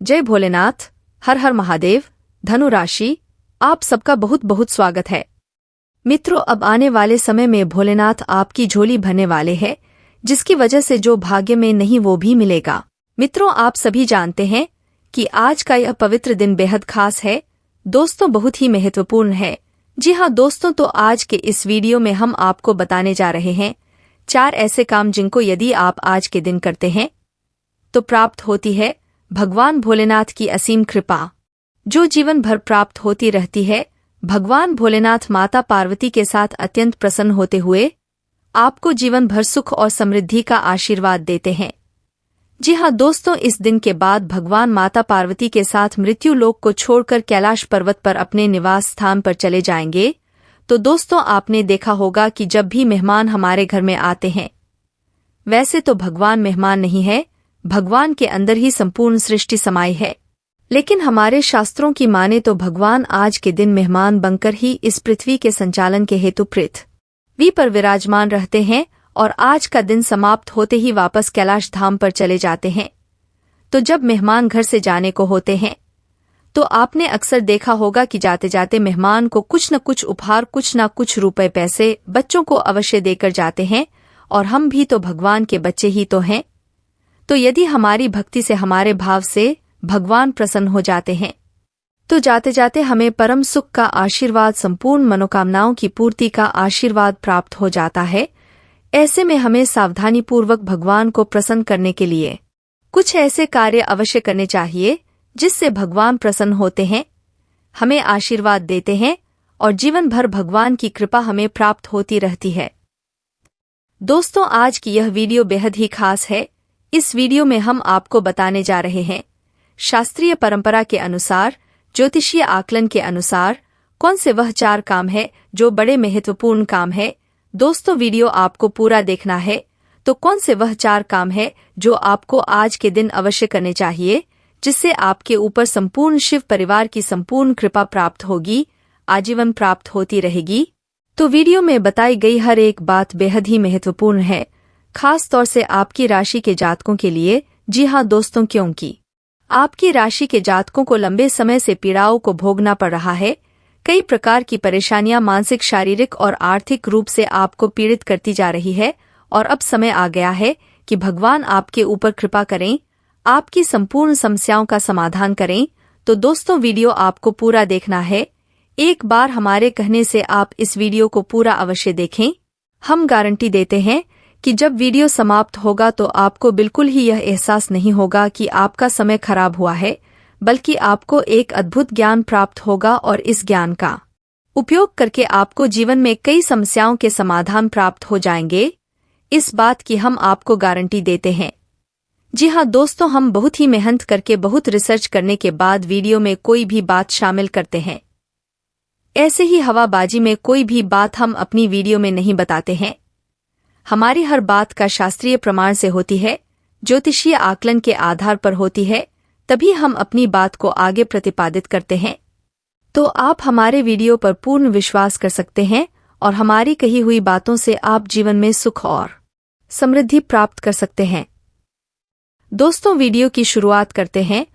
जय भोलेनाथ। हर हर महादेव। धनु राशि, आप सबका बहुत बहुत स्वागत है। मित्रों, अब आने वाले समय में भोलेनाथ आपकी झोली भरने वाले हैं, जिसकी वजह से जो भाग्य में नहीं वो भी मिलेगा। मित्रों, आप सभी जानते हैं कि आज का यह पवित्र दिन बेहद खास है। दोस्तों, बहुत ही महत्वपूर्ण है। जी हाँ दोस्तों, तो आज के इस वीडियो में हम आपको बताने जा रहे हैं 4 ऐसे काम जिनको यदि आप आज के दिन करते हैं तो प्राप्त होती है भगवान भोलेनाथ की असीम कृपा, जो जीवन भर प्राप्त होती रहती है। भगवान भोलेनाथ माता पार्वती के साथ अत्यंत प्रसन्न होते हुए आपको जीवन भर सुख और समृद्धि का आशीर्वाद देते हैं। जी हाँ दोस्तों, इस दिन के बाद भगवान माता पार्वती के साथ मृत्यु लोक को छोड़कर कैलाश पर्वत पर अपने निवास स्थान पर चले जाएंगे। तो दोस्तों, आपने देखा होगा कि जब भी मेहमान हमारे घर में आते हैं, वैसे तो भगवान मेहमान नहीं है, भगवान के अंदर ही संपूर्ण सृष्टि समाई है। लेकिन हमारे शास्त्रों की माने तो भगवान आज के दिन मेहमान बनकर ही इस पृथ्वी के संचालन के हेतु पृथ्वी पर विराजमान रहते हैं और आज का दिन समाप्त होते ही वापस कैलाश धाम पर चले जाते हैं। तो जब मेहमान घर से जाने को होते हैं तो आपने अक्सर देखा होगा कि जाते जाते मेहमान को कुछ न कुछ उपहार, कुछ न कुछ रुपए पैसे बच्चों को अवश्य देकर जाते हैं। और हम भी तो भगवान के बच्चे ही तो हैं। तो यदि हमारी भक्ति से, हमारे भाव से भगवान प्रसन्न हो जाते हैं तो जाते जाते हमें परम सुख का आशीर्वाद, संपूर्ण मनोकामनाओं की पूर्ति का आशीर्वाद प्राप्त हो जाता है। ऐसे में हमें सावधानीपूर्वक भगवान को प्रसन्न करने के लिए कुछ ऐसे कार्य अवश्य करने चाहिए जिससे भगवान प्रसन्न होते हैं, हमें आशीर्वाद देते हैं और जीवन भर भगवान की कृपा हमें प्राप्त होती रहती है। दोस्तों, आज की यह वीडियो बेहद ही खास है। इस वीडियो में हम आपको बताने जा रहे हैं शास्त्रीय परंपरा के अनुसार, ज्योतिषीय आकलन के अनुसार कौन से वह 4 काम है जो बड़े महत्वपूर्ण काम है। दोस्तों, वीडियो आपको पूरा देखना है। तो कौन से वह 4 काम है जो आपको आज के दिन अवश्य करने चाहिए, जिससे आपके ऊपर संपूर्ण शिव परिवार की संपूर्ण कृपा प्राप्त होगी, आजीवन प्राप्त होती रहेगी। तो वीडियो में बताई गई हर एक बात बेहद ही महत्वपूर्ण है, खास तौर से आपकी राशि के जातकों के लिए। जी हाँ दोस्तों, क्योंकि आपकी राशि के जातकों को लंबे समय से पीड़ाओं को भोगना पड़ रहा है। कई प्रकार की परेशानियां मानसिक, शारीरिक और आर्थिक रूप से आपको पीड़ित करती जा रही है और अब समय आ गया है कि भगवान आपके ऊपर कृपा करें, आपकी संपूर्ण समस्याओं का समाधान करें। तो दोस्तों, वीडियो आपको पूरा देखना है। एक बार हमारे कहने से आप इस वीडियो को पूरा अवश्य देखें। हम गारंटी देते हैं कि जब वीडियो समाप्त होगा तो आपको बिल्कुल ही यह एहसास नहीं होगा कि आपका समय खराब हुआ है, बल्कि आपको एक अद्भुत ज्ञान प्राप्त होगा और इस ज्ञान का उपयोग करके आपको जीवन में कई समस्याओं के समाधान प्राप्त हो जाएंगे। इस बात की हम आपको गारंटी देते हैं। जी हाँ दोस्तों, हम बहुत ही मेहनत करके, बहुत रिसर्च करने के बाद वीडियो में कोई भी बात शामिल करते हैं। ऐसे ही हवाबाजी में कोई भी बात हम अपनी वीडियो में नहीं बताते हैं। हमारी हर बात का शास्त्रीय प्रमाण से होती है, ज्योतिषीय आकलन के आधार पर होती है, तभी हम अपनी बात को आगे प्रतिपादित करते हैं। तो आप हमारे वीडियो पर पूर्ण विश्वास कर सकते हैं और हमारी कही हुई बातों से आप जीवन में सुख और समृद्धि प्राप्त कर सकते हैं। दोस्तों, वीडियो की शुरुआत करते हैं,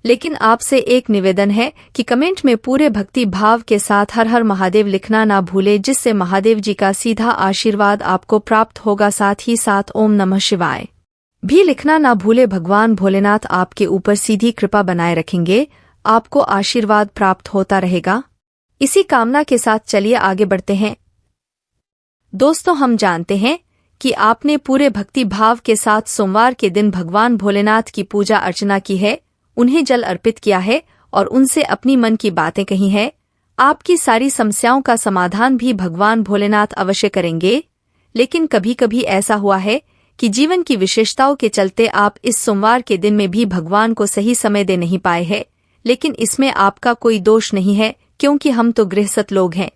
लेकिन आपसे एक निवेदन है कि कमेंट में पूरे भक्ति भाव के साथ हर हर महादेव लिखना ना भूले, जिससे महादेव जी का सीधा आशीर्वाद आपको प्राप्त होगा। साथ ही साथ ओम नमः शिवाय भी लिखना ना भूले। भगवान भोलेनाथ आपके ऊपर सीधी कृपा बनाए रखेंगे, आपको आशीर्वाद प्राप्त होता रहेगा। इसी कामना के साथ चलिए आगे बढ़ते हैं। दोस्तों, हम जानते हैं कि आपने पूरे भक्ति भाव के साथ सोमवार के दिन भगवान भोलेनाथ की पूजा अर्चना की है, उन्हें जल अर्पित किया है और उनसे अपनी मन की बातें कही है। आपकी सारी समस्याओं का समाधान भी भगवान भोलेनाथ अवश्य करेंगे। लेकिन कभी कभी ऐसा हुआ है कि जीवन की विशेषताओं के चलते आप इस सोमवार के दिन में भी भगवान को सही समय दे नहीं पाए हैं। लेकिन इसमें आपका कोई दोष नहीं है, क्योंकि हम तो गृहस्थ लोग हैं,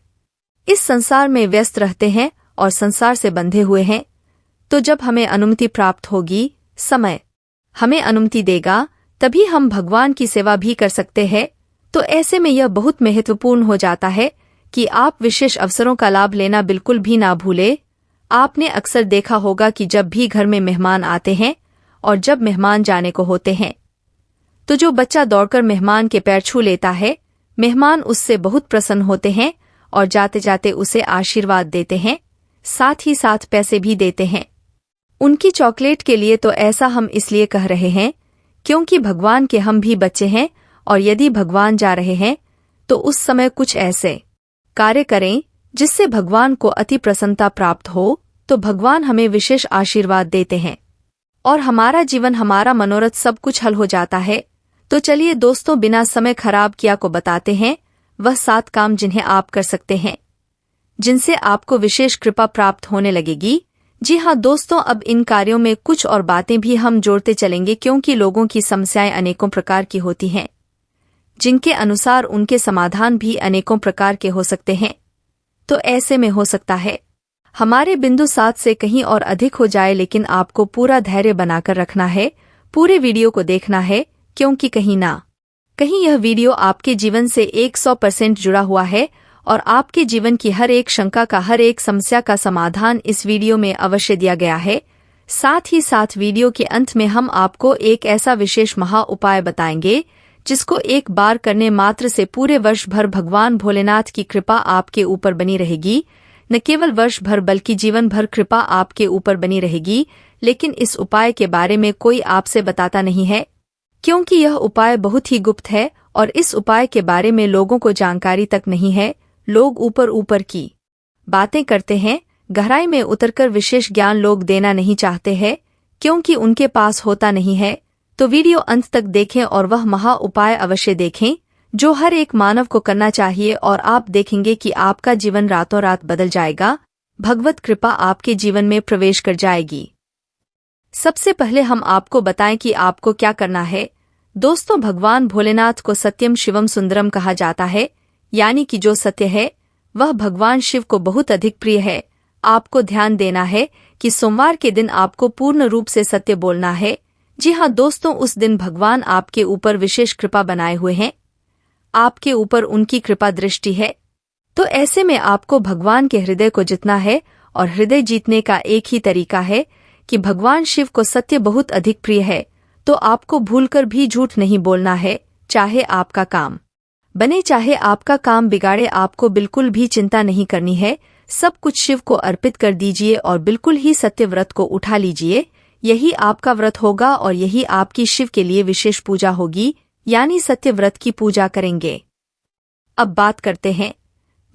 इस संसार में व्यस्त रहते हैं और संसार से बंधे हुए हैं। तो जब हमें अनुमति प्राप्त होगी, समय हमें अनुमति देगा, तभी हम भगवान की सेवा भी कर सकते हैं। तो ऐसे में यह बहुत महत्वपूर्ण हो जाता है कि आप विशेष अवसरों का लाभ लेना बिल्कुल भी ना भूले। आपने अक्सर देखा होगा कि जब भी घर में मेहमान आते हैं और जब मेहमान जाने को होते हैं तो जो बच्चा दौड़कर मेहमान के पैर छू लेता है, मेहमान उससे बहुत प्रसन्न होते हैं और जाते जाते उसे आशीर्वाद देते हैं, साथ ही साथ पैसे भी देते हैं उनकी चॉकलेट के लिए। तो ऐसा हम इसलिए कह रहे हैं क्योंकि भगवान के हम भी बच्चे हैं, और यदि भगवान जा रहे हैं तो उस समय कुछ ऐसे कार्य करें जिससे भगवान को अति प्रसन्नता प्राप्त हो, तो भगवान हमें विशेष आशीर्वाद देते हैं और हमारा जीवन, हमारा मनोरथ सब कुछ हल हो जाता है। तो चलिए दोस्तों, बिना समय खराब किया को बताते हैं वह 7 काम जिन्हें आप कर सकते हैं, जिनसे आपको विशेष कृपा प्राप्त होने लगेगी। जी हाँ दोस्तों, अब इन कार्यों में कुछ और बातें भी हम जोड़ते चलेंगे, क्योंकि लोगों की समस्याएं अनेकों प्रकार की होती हैं, जिनके अनुसार उनके समाधान भी अनेकों प्रकार के हो सकते हैं। तो ऐसे में हो सकता है हमारे बिंदु 7 से कहीं और अधिक हो जाए, लेकिन आपको पूरा धैर्य बनाकर रखना है, पूरे वीडियो को देखना है, क्योंकि कहीं ना कहीं यह वीडियो आपके जीवन से 100% जुड़ा हुआ है और आपके जीवन की हर एक शंका का, हर एक समस्या का समाधान इस वीडियो में अवश्य दिया गया है। साथ ही साथ वीडियो के अंत में हम आपको एक ऐसा विशेष महा उपाय बताएंगे जिसको एक बार करने मात्र से पूरे वर्ष भर भगवान भोलेनाथ की कृपा आपके ऊपर बनी रहेगी। न केवल वर्ष भर बल्कि जीवन भर कृपा आपके ऊपर बनी रहेगी। लेकिन इस उपाय के बारे में कोई आपसे बताता नहीं है, क्योंकि यह उपाय बहुत ही गुप्त है और इस उपाय के बारे में लोगों को जानकारी तक नहीं है। लोग ऊपर ऊपर की बातें करते हैं, गहराई में उतरकर विशेष ज्ञान लोग देना नहीं चाहते हैं, क्योंकि उनके पास होता नहीं है। तो वीडियो अंत तक देखें और वह महा उपाय अवश्य देखें जो हर एक मानव को करना चाहिए, और आप देखेंगे कि आपका जीवन रातों रात बदल जाएगा। भगवत कृपा आपके जीवन में प्रवेश कर जाएगी। सबसे पहले हम आपको बताएं कि आपको क्या करना है। दोस्तों, भगवान भोलेनाथ को सत्यम शिवम सुंदरम कहा जाता है, यानी कि जो सत्य है वह भगवान शिव को बहुत अधिक प्रिय है। आपको ध्यान देना है कि सोमवार के दिन आपको पूर्ण रूप से सत्य बोलना है। जी हाँ दोस्तों, उस दिन भगवान आपके ऊपर विशेष कृपा बनाए हुए हैं, आपके ऊपर उनकी कृपा दृष्टि है। तो ऐसे में आपको भगवान के हृदय को जीतना है, और हृदय जीतने का एक ही तरीका है कि भगवान शिव को सत्य बहुत अधिक प्रिय है। तो आपको भूलकर भी झूठ नहीं बोलना है, चाहे आपका काम बने चाहे आपका काम बिगाड़े। आपको बिल्कुल भी चिंता नहीं करनी है, सब कुछ शिव को अर्पित कर दीजिए और बिल्कुल ही सत्य व्रत को उठा लीजिए। यही आपका व्रत होगा और यही आपकी शिव के लिए विशेष पूजा होगी, यानी सत्य व्रत की पूजा करेंगे। अब बात करते हैं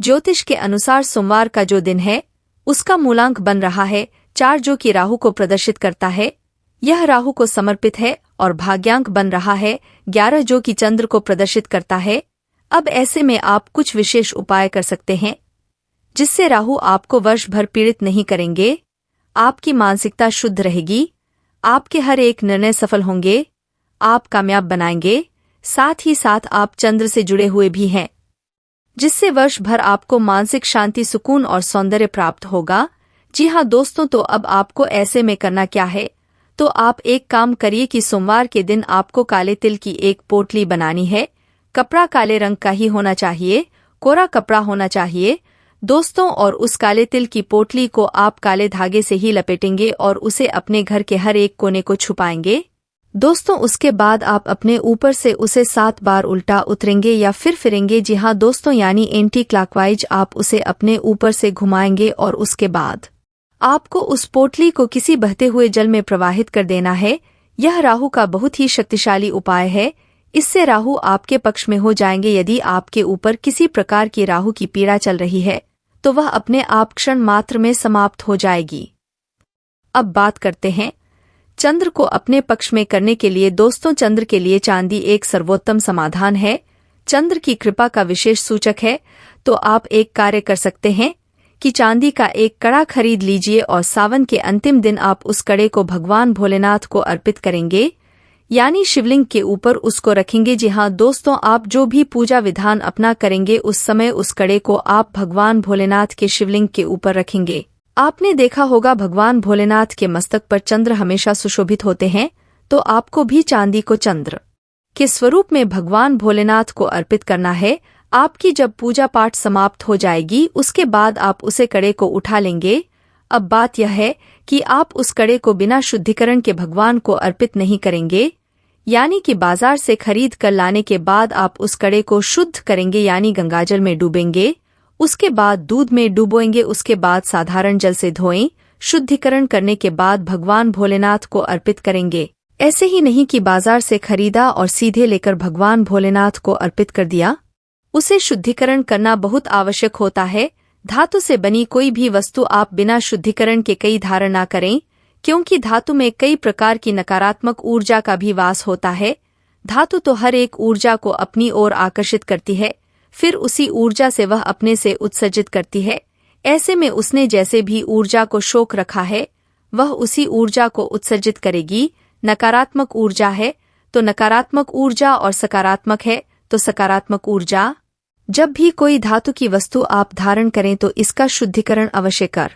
ज्योतिष के अनुसार सोमवार का जो दिन है उसका मूलांक बन रहा है 4, जो कि राहु को प्रदर्शित करता है। यह राहु को समर्पित है, और भाग्यांक बन रहा है 11, जो कि चंद्र को प्रदर्शित करता है। अब ऐसे में आप कुछ विशेष उपाय कर सकते हैं जिससे राहु आपको वर्ष भर पीड़ित नहीं करेंगे। आपकी मानसिकता शुद्ध रहेगी, आपके हर एक निर्णय सफल होंगे, आप कामयाब बनाएंगे। साथ ही साथ आप चंद्र से जुड़े हुए भी हैं, जिससे वर्ष भर आपको मानसिक शांति, सुकून और सौंदर्य प्राप्त होगा। जी हाँ दोस्तों, तो अब आपको ऐसे में करना क्या है। तो आप एक काम करिए कि सोमवार के दिन आपको काले तिल की एक पोटली बनानी है। कपड़ा काले रंग का ही होना चाहिए, कोरा कपड़ा होना चाहिए दोस्तों, और उस काले तिल की पोटली को आप काले धागे से ही लपेटेंगे और उसे अपने घर के हर एक कोने को छुपाएंगे दोस्तों। उसके बाद आप अपने ऊपर से उसे 7 बार उल्टा उतरेंगे या फिर फिरेंगे। जी हाँ दोस्तों, यानी एंटी क्लॉकवाइज आप उसे अपने ऊपर से घुमाएंगे, और उसके बाद आपको उस पोटली को किसी बहते हुए जल में प्रवाहित कर देना है। यह राहु का बहुत ही शक्तिशाली उपाय है, इससे राहु आपके पक्ष में हो जाएंगे। यदि आपके ऊपर किसी प्रकार की राहु की पीड़ा चल रही है तो वह अपने आप क्षण मात्र में समाप्त हो जाएगी। अब बात करते हैं चंद्र को अपने पक्ष में करने के लिए। दोस्तों, चंद्र के लिए चांदी एक सर्वोत्तम समाधान है, चंद्र की कृपा का विशेष सूचक है। तो आप एक कार्य कर सकते हैं कि चांदी का एक कड़ा खरीद लीजिए और सावन के अंतिम दिन आप उस कड़े को भगवान भोलेनाथ को अर्पित करेंगे, यानी शिवलिंग के ऊपर उसको रखेंगे। जी हाँ दोस्तों, आप जो भी पूजा विधान अपना करेंगे उस समय उस कड़े को आप भगवान भोलेनाथ के शिवलिंग के ऊपर रखेंगे। आपने देखा होगा भगवान भोलेनाथ के मस्तक पर चंद्र हमेशा सुशोभित होते हैं, तो आपको भी चांदी को चंद्र के स्वरूप में भगवान भोलेनाथ को अर्पित करना है। आपकी जब पूजा पाठ समाप्त हो जाएगी उसके बाद आप उसे कड़े को उठा लेंगे। अब बात यह है कि आप उस कड़े को बिना शुद्धिकरण के भगवान को अर्पित नहीं करेंगे, यानी कि बाजार से खरीद कर लाने के बाद आप उस कड़े को शुद्ध करेंगे, यानी गंगाजल में डूबेंगे, उसके बाद दूध में डुबोएंगे, उसके बाद साधारण जल से धोएं, शुद्धिकरण करने के बाद भगवान भोलेनाथ को अर्पित करेंगे। ऐसे ही नहीं कि बाजार से खरीदा और सीधे लेकर भगवान भोलेनाथ को अर्पित कर दिया। उसे शुद्धिकरण करना बहुत आवश्यक होता है। धातु से बनी कोई भी वस्तु आप बिना शुद्धिकरण के कई धारण न करें, क्योंकि धातु में कई प्रकार की नकारात्मक ऊर्जा का भी वास होता है। धातु तो हर एक ऊर्जा को अपनी ओर आकर्षित करती है, फिर उसी ऊर्जा से वह अपने से उत्सर्जित करती है। ऐसे में उसने जैसे भी ऊर्जा को शोक रखा है, वह उसी ऊर्जा को उत्सर्जित करेगी। नकारात्मक ऊर्जा है तो नकारात्मक ऊर्जा, और सकारात्मक है तो सकारात्मक ऊर्जा। जब भी कोई धातु की वस्तु आप धारण करें तो इसका शुद्धिकरण अवश्य कर।